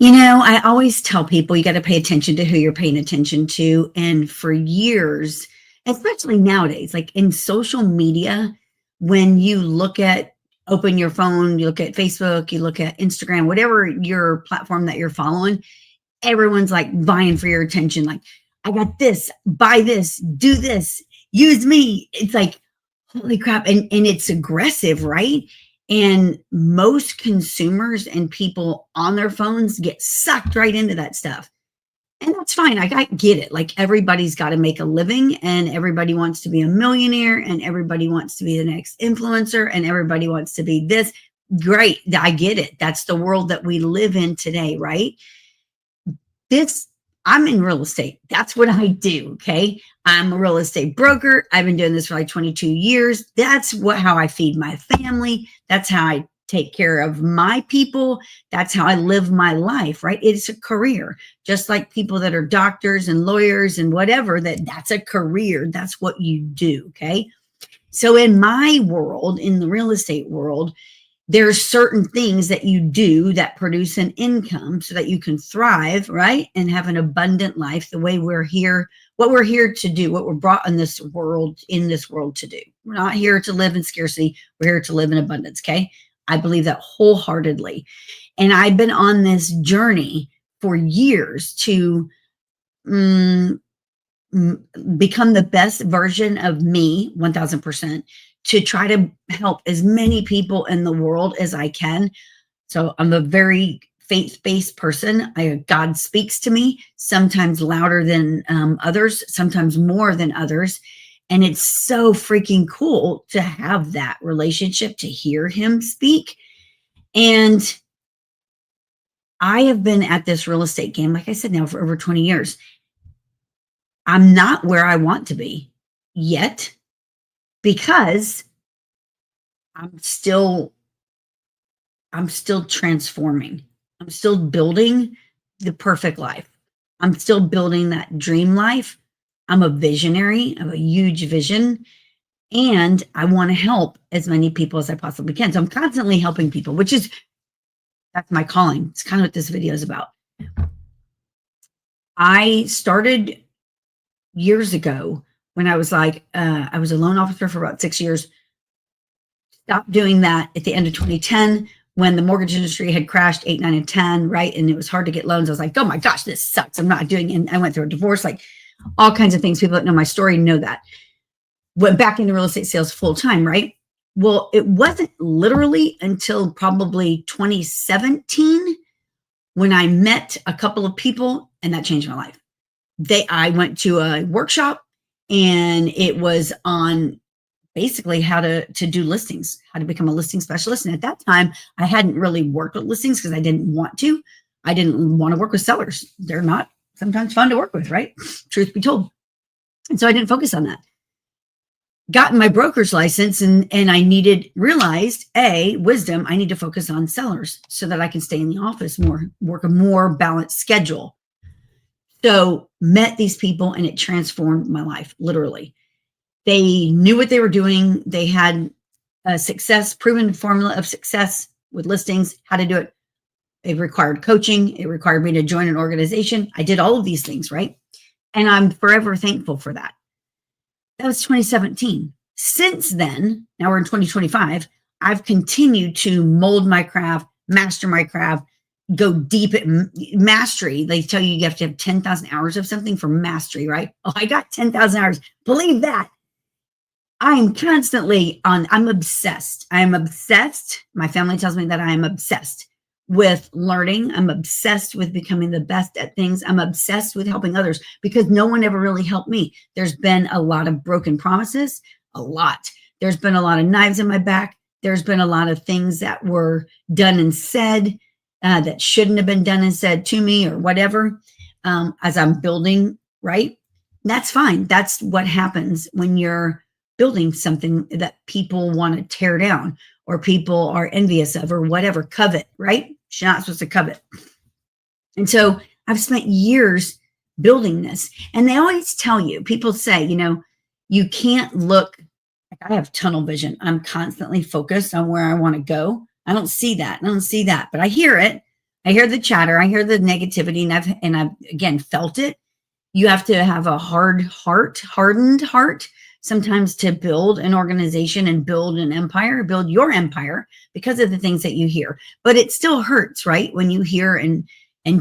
I always tell people you got to pay attention to who you're paying attention to. And for years, especially nowadays, like in social media, when you open your phone, you look at Facebook, you look at Instagram, whatever your platform that you're following, everyone's like vying for your attention. Like, I got this, buy this, do this, use me. It's like, holy crap. And it's aggressive, right? And most consumers and people on their phones get sucked right into that stuff. And that's fine. I get it. Like everybody's got to make a living and everybody wants to be a millionaire and everybody wants to be the next influencer and everybody wants to be this. Great. I get it. That's the world that we live in today, right? I'm in real estate. That's what I do. Okay. I'm a real estate broker. I've been doing this for like 22 years. That's how I feed my family. That's how I take care of my people. That's how I live my life, right? It's a career, just like people that are doctors and lawyers and whatever, that's a career. That's what you do. Okay. So in my world, in the real estate world, there's certain things that you do that produce an income so that you can thrive, right? And have an abundant life the way we're here, what we're here to do, what we're brought in this world to do. We're not here to live in scarcity. We're here to live in abundance. Okay. I believe that wholeheartedly. And I've been on this journey for years to become the best version of me, 1000%, to try to help as many people in the world as I can. So I'm a very faith-based person. God speaks to me, sometimes louder than others, sometimes more than others. And it's so freaking cool to have that relationship, to hear him speak. And I have been at this real estate game, like I said, now for over 20 years. I'm not where I want to be yet because I'm still transforming. I'm still building the perfect life. I'm still building that dream life. I'm a visionary. I have a huge vision. And I want to help as many people as I possibly can. So I'm constantly helping people, that's my calling. It's kind of what this video is about. I started years ago when I was I was a loan officer for about 6 years. Stopped doing that at the end of 2010 when the mortgage industry had crashed 8, 9, and 10, right? And it was hard to get loans. I was like, oh my gosh, this sucks. I'm not doing it. And I went through a divorce, like all kinds of things. People that know my story know that. Went back into real estate sales full time, right? Well, it wasn't literally until probably 2017 when I met a couple of people and that changed my life. I went to a workshop and it was on basically how to do listings, how to become a listing specialist. And at that time, I hadn't really worked with listings because I didn't want to. I didn't want to work with sellers. They're not sometimes fun to work with, right? Truth be told. And so I didn't focus on that. Gotten my broker's license and I realized wisdom, I need to focus on sellers so that I can stay in the office more, work a more balanced schedule. So met these people and it transformed my life, literally. They knew what they were doing. They had a proven formula of success with listings, how to do it. It required coaching. It required me to join an organization. I did all of these things, right? And I'm forever thankful for that. That was 2017. Since then, now we're in 2025, I've continued to mold my craft, master my craft, go deep at mastery. They tell you have to have 10,000 hours of something for mastery, right? Oh, I got 10,000 hours. Believe that. I'm constantly I'm obsessed. I'm obsessed. My family tells me that I am obsessed with learning. I'm obsessed with becoming the best at things. I'm obsessed with helping others because no one ever really helped me. There's been a lot of broken promises, a lot. There's been a lot of knives in my back. There's been a lot of things that were done and said that shouldn't have been done and said to me or whatever as I'm building, right? That's fine. That's what happens when you're building something that people want to tear down or people are envious of or whatever, covet, right? You're not supposed to covet. And so I've spent years building this. And they always tell you, people say, you can't look, like I have tunnel vision. I'm constantly focused on where I want to go. I don't see that. But I hear it. I hear the chatter, I hear the negativity, and I've again felt it. You have to have a hardened heart sometimes to build an organization and build an empire, build your empire because of the things that you hear. But it still hurts, right? When you hear and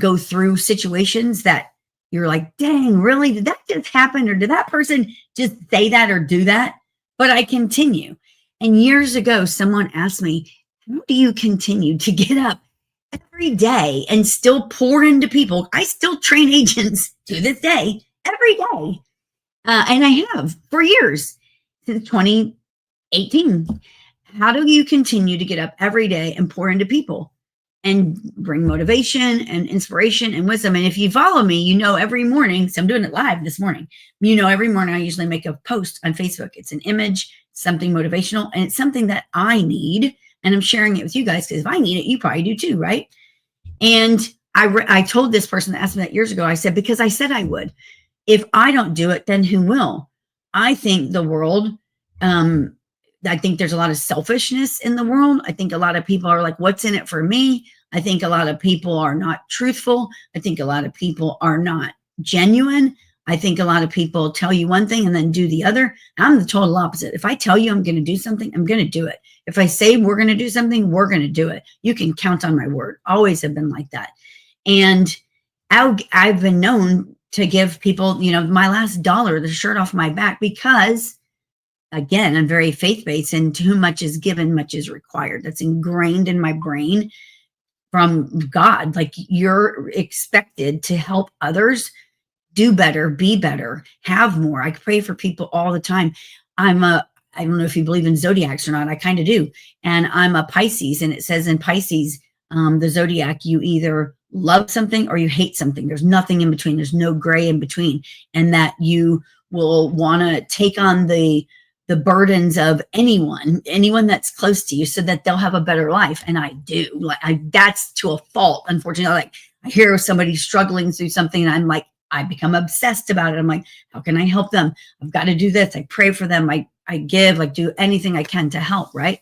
go through situations that you're like, dang, really? Did that just happen? Or did that person just say that or do that? But I continue. And years ago, someone asked me, how do you continue to get up every day and still pour into people? I still train agents to this day, every day. And I have for years, since 2018. How do you continue to get up every day and pour into people and bring motivation and inspiration and wisdom? And if you follow me, you know every morning, so I'm doing it live this morning, you know every morning I usually make a post on Facebook. It's an image, something motivational, and it's something that I need, and I'm sharing it with you guys because if I need it, you probably do too, right? And I told this person that asked me that years ago, I said, because I said I would. If I don't do it, then who will? I think the world, I think there's a lot of selfishness in the world. I think a lot of people are like, what's in it for me? I think a lot of people are not truthful. I think a lot of people are not genuine. I think a lot of people tell you one thing and then do the other. I'm the total opposite. If I tell you I'm going to do something, I'm going to do it. If I say we're going to do something, we're going to do it. You can count on my word. Always have been like that. And I've been known to give people, my last dollar, the shirt off my back, because again, I'm very faith-based, and to whom much is given, much is required. That's ingrained in my brain from God. Like, you're expected to help others do better, be better, have more. I pray for people all the time. I don't know if you believe in zodiacs or not. I kind of do. And I'm a Pisces, and it says in Pisces, the zodiac, you either love something or you hate something. There's nothing in between. There's no gray in between. And that you will want to take on the burdens of anyone that's close to you so that they'll have a better life. And I do. That's to a fault, unfortunately. Like, I hear somebody struggling through something and I'm like, I become obsessed about it. I'm like, how can I help them? I've got to do this. I pray for them. I give, like, do anything I can to help, right?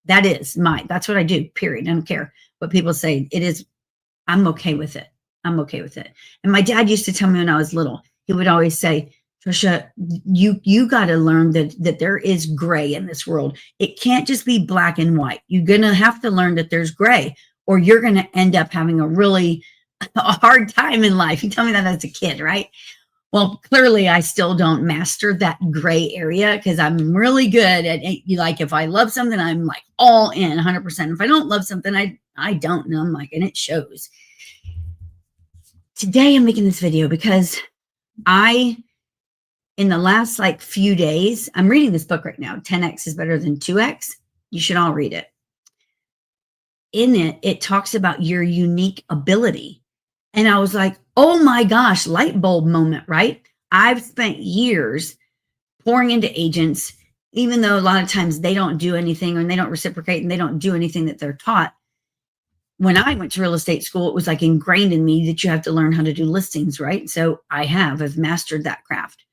That's what I do, period. I don't care what people say. I'm okay with it. I'm okay with it. And my dad used to tell me when I was little, he would always say, Tricia, you got to learn that there is gray in this world. It can't just be black and white. You're going to have to learn that there's gray, or you're going to end up having a hard time in life. You tell me that as a kid, right? Well, clearly I still don't master that gray area because I'm really good at it. Like, if I love something, I'm like all in 100%. If I don't love something, I don't, and I'm like, and it shows. Today I'm making this video because in the last few days, I'm reading this book right now, 10X is Better Than 2X. You should all read it. In it, it talks about your unique ability. And I was like, oh my gosh, light bulb moment, right? I've spent years pouring into agents, even though a lot of times they don't do anything and they don't reciprocate and they don't do anything that they're taught. When I went to real estate school, it was like ingrained in me that you have to learn how to do listings, right? So I've mastered that craft.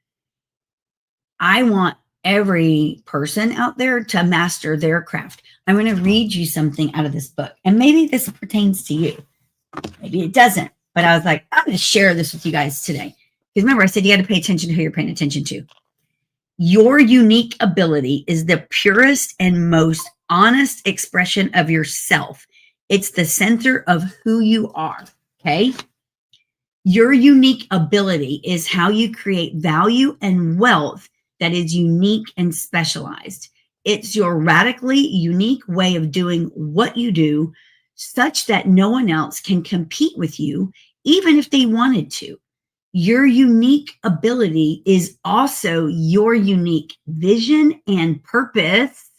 I want every person out there to master their craft. I'm going to read you something out of this book, and maybe this pertains to you. Maybe it doesn't, but I was like, I'm going to share this with you guys today. Because remember, I said you got to pay attention to who you're paying attention to. Your unique ability is the purest and most honest expression of yourself. It's the center of who you are, okay? Your unique ability is how you create value and wealth that is unique and specialized. It's your radically unique way of doing what you do, such that no one else can compete with you, even if they wanted to. Your unique ability is also your unique vision and purpose,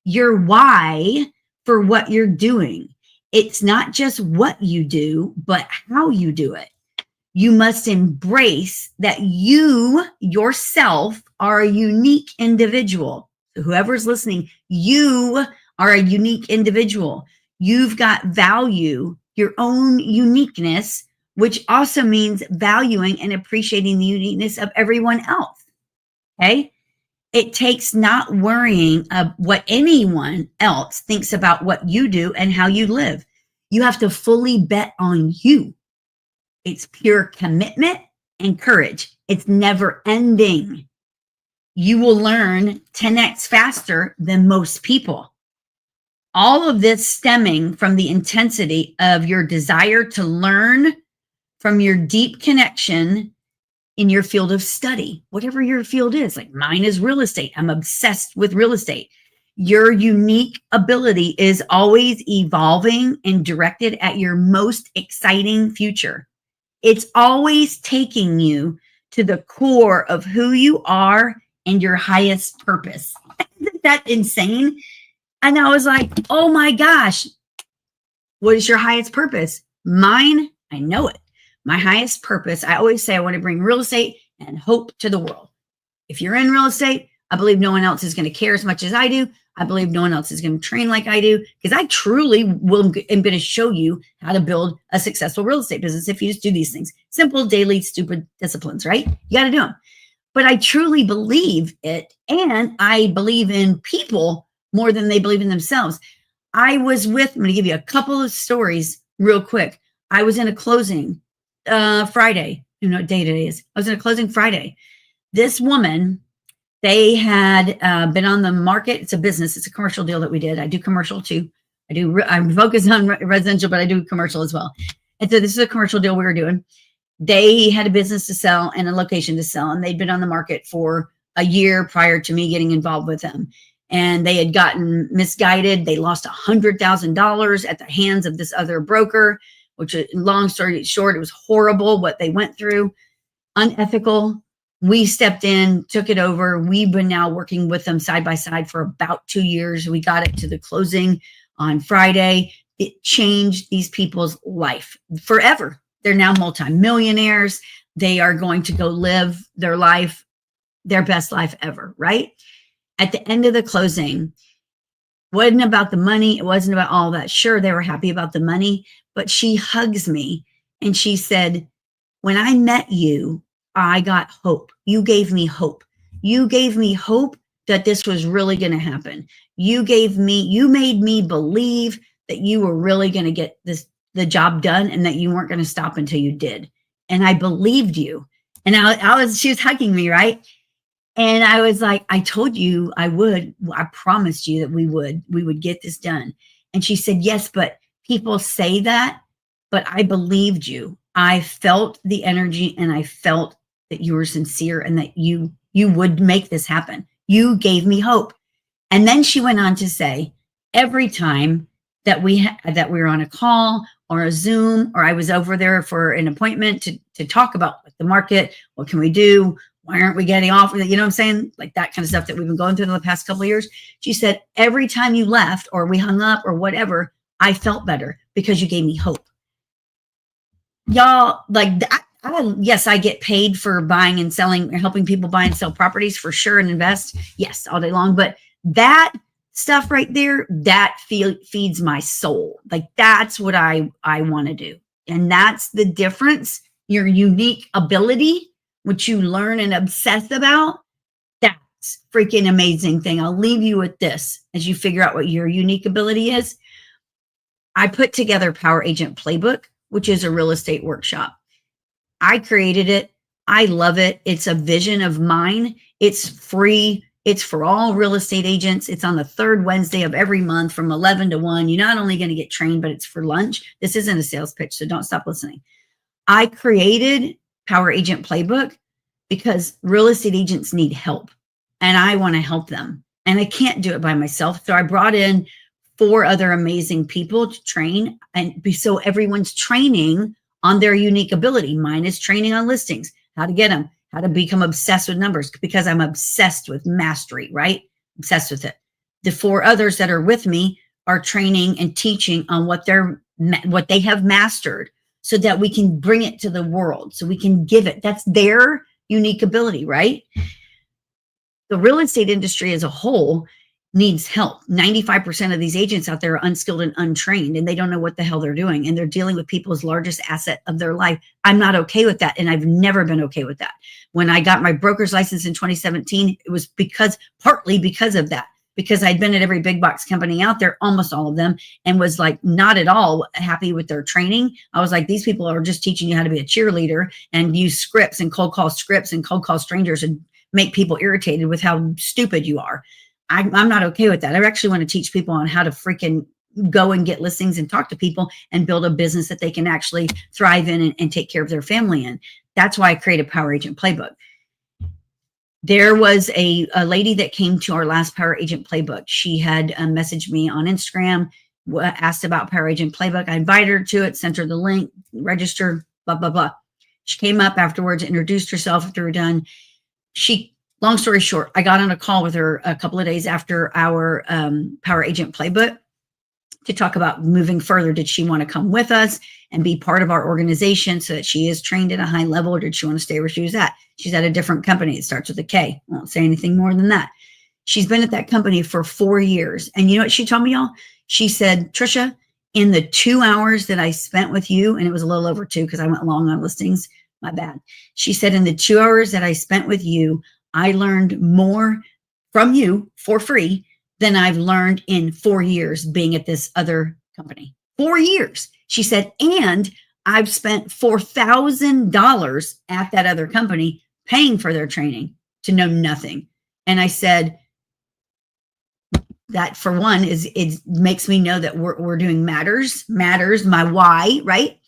your why for what you're doing. It's not just what you do, but how you do it. You must embrace that you yourself are a unique individual. So whoever's listening, you are a unique individual. You've got value, your own uniqueness, which also means valuing and appreciating the uniqueness of everyone else. Okay? It takes not worrying of what anyone else thinks about what you do and how you live. You have to fully bet on you. It's pure commitment and courage. It's never ending. You will learn 10x faster than most people. All of this stemming from the intensity of your desire to learn, from your deep connection in your field of study, whatever your field is. Like mine is real estate. I'm obsessed with real estate. Your unique ability is always evolving and directed at your most exciting future. It's always taking you to the core of who you are and your highest purpose. Isn't that insane? And I was like, oh my gosh, what is your highest purpose? Mine, I know it. My highest purpose, I always say I want to bring real estate and hope to the world. If you're in real estate, I believe no one else is going to care as much as I do. I believe no one else is going to train like I do, because I truly am going to show you how to build a successful real estate business if you just do these things. Simple, daily, stupid disciplines, right? You got to do them. But I truly believe it, and I believe in people more than they believe in themselves. I'm going to give you a couple of stories real quick. I was in a closing Friday. You know what day today is. I was in a closing Friday. This woman, they had been on the market. It's a business. It's a commercial deal that we did. I do commercial too. I'm focused on residential, but I do commercial as well. And so this is a commercial deal we were doing. They had a business to sell and a location to sell, and they'd been on the market for a year prior to me getting involved with them. And they had gotten misguided. They lost $100,000 at the hands of this other broker, which, long story short, it was horrible what they went through, unethical. We stepped in, took it over. We've been now working with them side by side for about 2 years. We got it to the closing on Friday. It changed these people's life forever. They're now multimillionaires. They are going to go live their life, their best life ever, right? At the end of the closing, wasn't about the money. It wasn't about all that. Sure, they were happy about the money, but she hugs me and she said, when I met you, I got hope. You gave me hope. You gave me hope that this was really going to happen. You made me believe that you were really going to get the job done, and that you weren't going to stop until you did. And I believed you. And she was hugging me, right? And I was like, I told you I would. I promised you that we would get this done. And she said, yes, but people say that, but I believed you. I felt the energy, and I felt that you were sincere and that you would make this happen. You gave me hope. And then she went on to say, every time that we were on a call or a Zoom, or I was over there for an appointment to talk about the market, what can we do? Why aren't we getting off? You know what I'm saying? Like that kind of stuff that we've been going through in the past couple of years. She said, every time you left or we hung up or whatever, I felt better because you gave me hope. Y'all, like that. Yes, I get paid for buying and selling, helping people buy and sell properties for sure and invest. Yes, all day long. But that stuff right there, that feeds my soul. Like that's what I want to do. And that's the difference. Your unique ability, which you learn and obsess about, that's freaking amazing thing. I'll leave you with this as you figure out what your unique ability is. I put together Power Agent Playbook, which is a real estate workshop. I created it. I love it. It's a vision of mine. It's free. It's for all real estate agents. It's on the third Wednesday of every month from 11 to 1. You're not only going to get trained, but it's for lunch. This isn't a sales pitch, so don't stop listening. I created Power Agent Playbook because real estate agents need help, and I want to help them. And I can't do it by myself. So I brought in 4 other amazing people to train, and so everyone's training on their unique ability. Mine is training on listings, how to get them, how to become obsessed with numbers, because I'm obsessed with mastery, right? Obsessed with it. The 4 others that are with me are training and teaching on what they have mastered so that we can bring it to the world, so we can give it. That's their unique ability, right? The real estate industry as a whole needs help. 95% of these agents out there are unskilled and untrained, and they don't know what the hell they're doing. And they're dealing with people's largest asset of their life. I'm not okay with that. And I've never been okay with that. When I got my broker's license in 2017, it was partly because of that, because I'd been at every big box company out there, almost all of them, and was like not at all happy with their training. I was like, these people are just teaching you how to be a cheerleader and use scripts and cold call strangers and make people irritated with how stupid you are. I'm not okay with that. I actually want to teach people on how to freaking go and get listings and talk to people and build a business that they can actually thrive in and take care of their family in. That's why I created Power Agent Playbook. There was a lady that came to our last Power Agent Playbook. She had messaged me on Instagram, asked about Power Agent Playbook. I invited her to it, sent her the link, register, blah, blah, blah. She came up afterwards, introduced herself after we were done. Long story short, I got on a call with her a couple of days after our Power Agent Playbook to talk about moving further. Did she want to come with us and be part of our organization so that she is trained at a high level, or did she want to stay where she was at? She's at a different company. It starts with a K. I won't say anything more than that. She's been at that company for 4 years. And you know what she told me, y'all? She said, Tricia, in the 2 hours that I spent with you, and it was a little over 2 because I went long on listings, my bad. She said, in the 2 hours that I spent with you, I learned more from you for free than I've learned in 4 years being at this other company. 4 years. She said, and I've spent $4,000 at that other company paying for their training to know nothing. And I said, that for one it makes me know that we're doing matters, my why, right?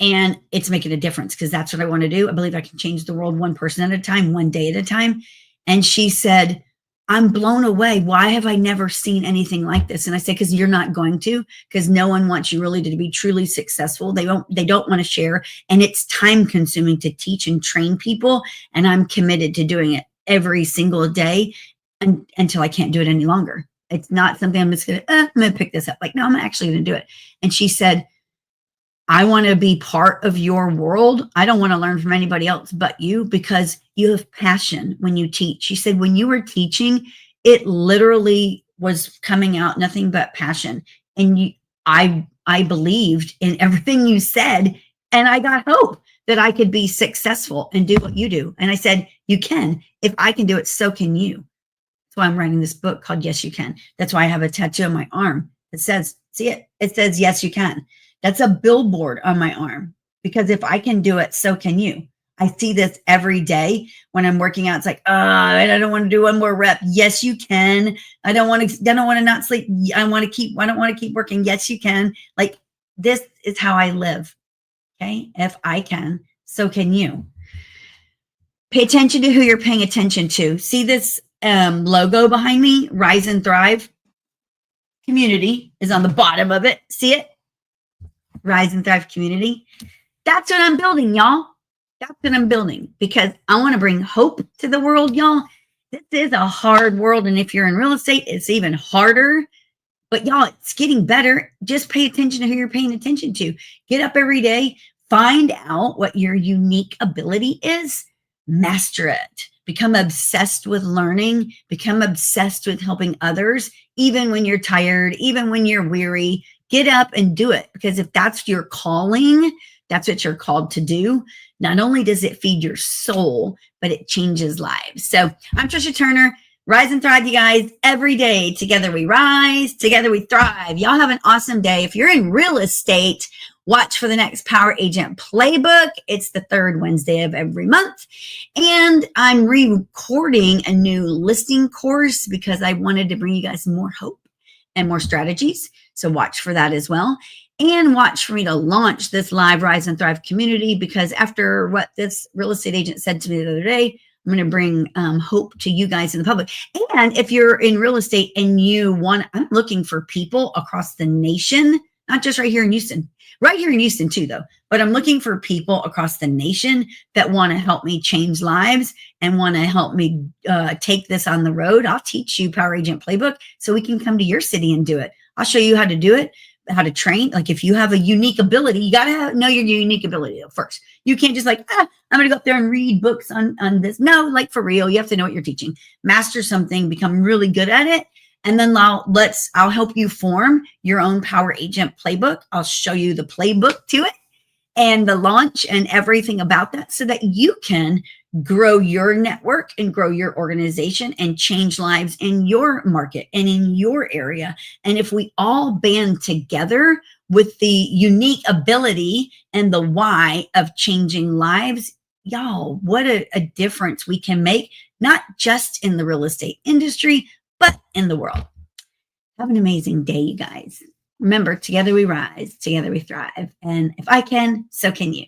And it's making a difference because that's what I want to do. I believe I can change the world one person at a time, one day at a time. And she said, I'm blown away. Why have I never seen anything like this? And I say, because you're not going to, because no one wants you really to be truly successful. They don't want to share. And it's time consuming to teach and train people. And I'm committed to doing it every single day until I can't do it any longer. It's not something I'm just going to, I'm going to pick this up. Like, no, I'm actually going to do it. And she said, I want to be part of your world. I don't want to learn from anybody else but you because you have passion when you teach. She said, when you were teaching, it literally was coming out nothing but passion. And I believed in everything you said. And I got hope that I could be successful and do what you do. And I said, you can. If I can do it, so can you. That's why I'm writing this book called Yes, You Can. That's why I have a tattoo on my arm. It says, see it? It says, yes, you can. That's a billboard on my arm because if I can do it, so can you. I see this every day when I'm working out. It's like, I don't want to do one more rep. Yes, you can. I don't want to not sleep. I don't want to keep working. Yes, you can. Like, this is how I live. Okay. If I can, so can you. Pay attention to who you're paying attention to. See this logo behind me? Rise and Thrive Community is on the bottom of it. See it? Rise and Thrive Community. That's what I'm building, y'all. That's what I'm building because I want to bring hope to the world, y'all. This is a hard world. And if you're in real estate, it's even harder. But y'all, it's getting better. Just pay attention to who you're paying attention to. Get up every day. Find out what your unique ability is. Master it. Become obsessed with learning. Become obsessed with helping others, even when you're tired, even when you're weary. Get up and do it because if that's your calling, that's what you're called to do. Not only does it feed your soul, but it changes lives. So I'm Tricia Turner. Rise and thrive, you guys. Every day, together we rise, together we thrive. Y'all have an awesome day. If you're in real estate, watch for the next Power Agent Playbook. It's the third Wednesday of every month. And I'm re-recording a new listing course because I wanted to bring you guys more hope and more strategies. So watch for that as well. And watch for me to launch this live Rise and Thrive community because after what this real estate agent said to me the other day, I'm going to bring hope to you guys in the public. And if you're in real estate and I'm looking for people across the nation, not just right here in Houston too, though, but I'm looking for people across the nation that want to help me change lives and want to help me take this on the road. I'll teach you Power Agent Playbook so we can come to your city and do it. I'll show you how to do it, how to train. Like if you have a unique ability, you got to know your unique ability first. You can't just like, I'm going to go up there and read books on this. No, like for real, you have to know what you're teaching. Master something, become really good at it. And then I'll help you form your own Power Agent Playbook. I'll show you the playbook to it. and the launch and everything about that so that you can grow your network and grow your organization and change lives in your market and in your area. And if we all band together with the unique ability and the why of changing lives, y'all, what a difference we can make, not just in the real estate industry, but in the world. Have an amazing day, you guys. Remember, together we rise, together we thrive. And if I can, so can you.